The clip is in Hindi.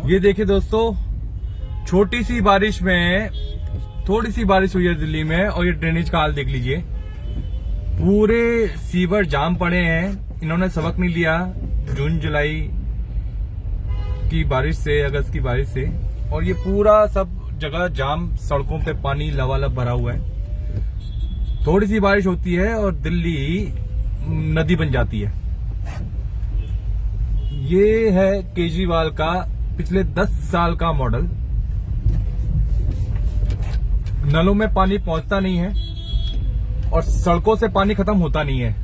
ये देखिए दोस्तों, छोटी सी बारिश में थोड़ी सी बारिश हुई है दिल्ली में और ये ड्रेनेज का हाल देख लीजिए। पूरे सीवर जाम पड़े हैं। इन्होंने सबक नहीं लिया जून जुलाई की बारिश से, अगस्त की बारिश से, और ये पूरा सब जगह जाम, सड़कों पे पानी लबालब भरा हुआ है। थोड़ी सी बारिश होती है और दिल्ली नदी बन जाती है। ये है केजरीवाल का पिछले 10 साल का मॉडल। नलों में पानी पहुंचता नहीं है और सड़कों से पानी खत्म होता नहीं है।